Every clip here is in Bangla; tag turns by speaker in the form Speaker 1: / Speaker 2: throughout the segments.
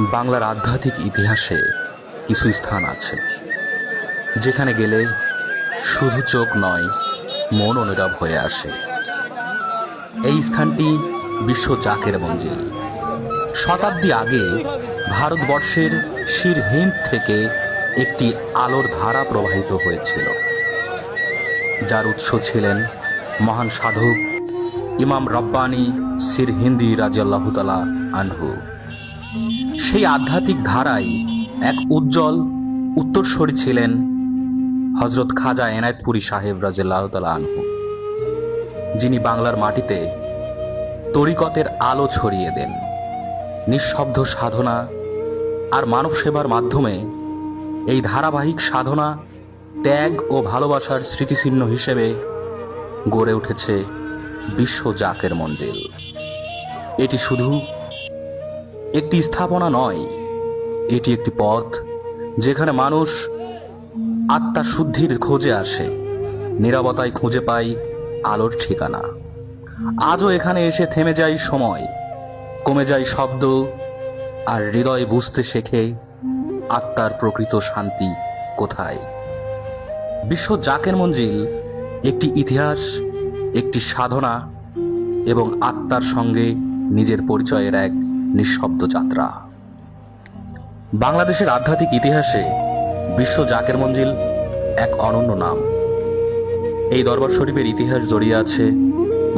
Speaker 1: বাংলার আধ্যাত্মিক ইতিহাসে কিছু স্থান আছে যেখানে গেলে শুধু চোখ নয়, মন অনুরব হয়ে আসে। এই স্থানটি বিশ্ব জাকের মঞ্জিল। শতাব্দী আগে ভারতবর্ষের সিরহিন্দ থেকে একটি আলোর ধারা প্রবাহিত হয়েছিল, যার উৎস ছিলেন মহান সাধক ইমাম রব্বানী সিরহিন্দি রাদিয়াল্লাহু তাআলা আনহু। সেই আধ্যাত্মিক ধারায় এক উজ্জ্বল উত্তরসূরি ছিলেন হযরত খাজা এনায়েতপুরী সাহেব রাদিয়াল্লাহু তাআলা আনহু, যিনি বাংলার মাটিতে তরিকতের আলো ছড়িয়ে দেন। নিঃশব্দ সাধনা আর মানব সেবার মাধ্যমে এই ধারাবাহিক সাধনা, ত্যাগ ও ভালোবাসার স্মৃতিচিহ্ন হিসেবে গড়ে উঠেছে বিশ্ব জাকের মঞ্জিল। এটি শুধু একটি স্থাপনা নয়, এটি একটি পথ যেখানে মানুষ আত্মা শুদ্ধির খোঁজে আসে, নীরবতায় খুঁজে পায় আলোর ঠিকানা। আজও এখানে এসে থেমে যায় সময়, কমে যায় শব্দ, আর হৃদয় বুঝতে শেখে আত্মার প্রকৃত শান্তি কোথায়। বিশ্ব জাকের মঞ্জিল একটি ইতিহাস, একটি সাধনা এবং আত্মার সঙ্গে নিজের পরিচয়ের এক নিঃশব্দ যাত্রা। বাংলাদেশের আধ্যাত্মিক ইতিহাসে বিশ্ব জাকের মঞ্জিল এক অনন্য নাম। এই দরবার শরীফের ইতিহাস জড়িয়ে আছে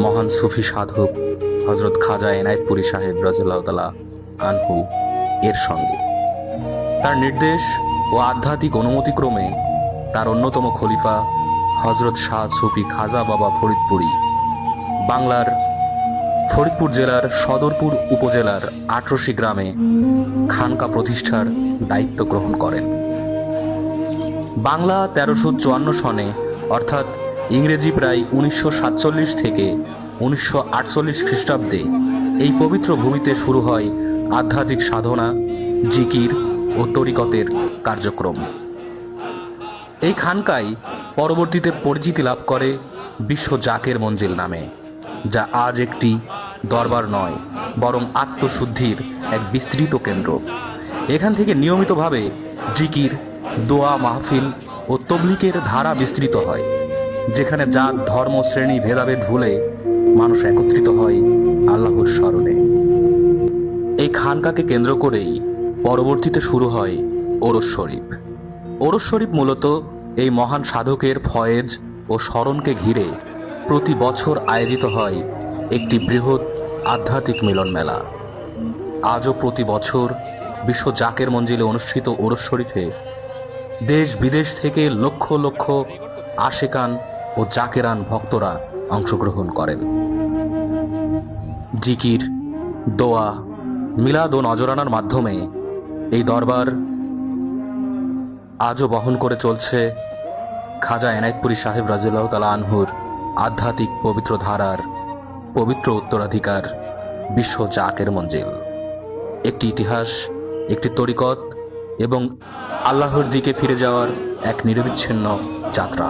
Speaker 1: মহান সুফি সাধক হযরত খাজা এনায়েতপুরী সাহেব রাদিয়াল্লাহু তাআলা আনহু এর সঙ্গে। তার নির্দেশ ও আধ্যাত্মিক অনুমতিক্রমে তার অন্যতম খলিফা হযরত শাহ সুফি খাজা বাবা ফরিদপুরী বাংলার ফরিদপুর জেলার সদরপুর উপজেলার ১৮০ গ্রামে খানকা প্রতিষ্ঠার দায়িত্ব গ্রহণ করেন। বাংলা ১৩৫৪ সনে অর্থাৎ ইংরেজি প্রায় ১৯৪৭ থেকে ১৯৪৮ খ্রিস্টাব্দে এই পবিত্র ভূমিতে শুরু হয় আধ্যাত্মিক সাধনা, জিকির ও তরিকতের কার্যক্রম। এই খানকায় পরবর্তীতে পরিচিতি লাভ করে বিশ্ব জাকের মঞ্জিল নামে, যা আজ একটি দরবার নয়, বরং আত্মশুদ্ধির এক বিস্তৃত কেন্দ্র। এখান থেকে নিয়মিতভাবে জিকির, দোয়া মাহফিল ও তবলিগের ধারা বিস্তৃত হয়, যেখানে জাত, ধর্ম, শ্রেণী ভেদাভেদ ভুলে মানুষ একত্রিত হয় আল্লাহর স্মরণে। এই খানকাকে কেন্দ্র করেই পরবর্তীতে শুরু হয় ওরস শরীফ। ওরস শরীফ মূলত এই মহান সাধকের ফয়েজ ও স্মরণকে ঘিরে প্রতি বছর আয়োজিত হয় একটি বৃহৎ আধ্যাত্মিক মিলন মেলা। আজও প্রতি বছর বিশ্ব জাকের মঞ্জিলে অনুষ্ঠিত ওরস শরীফে দেশ বিদেশ থেকে লক্ষ লক্ষ আশেকান ও জাকেরান ভক্তরা অংশগ্রহণ করেন। জিকির, দোয়া, মিলাদ ও নজরানার মাধ্যমে এই দরবার আজও বহন করে চলছে খাজা এনায়েতপুরী সাহেব রাদিয়াল্লাহু তাআলা আনহুর আধ্যাত্মিক পবিত্র ধারার পবিত্র উত্তরাধিকার বিশ্ব জাকের মঞ্জিল। একটি ইতিহাস, একটি তরিকত এবং আল্লাহর দিকে ফিরে যাওয়ার এক নিরবিচ্ছিন্ন যাত্রা।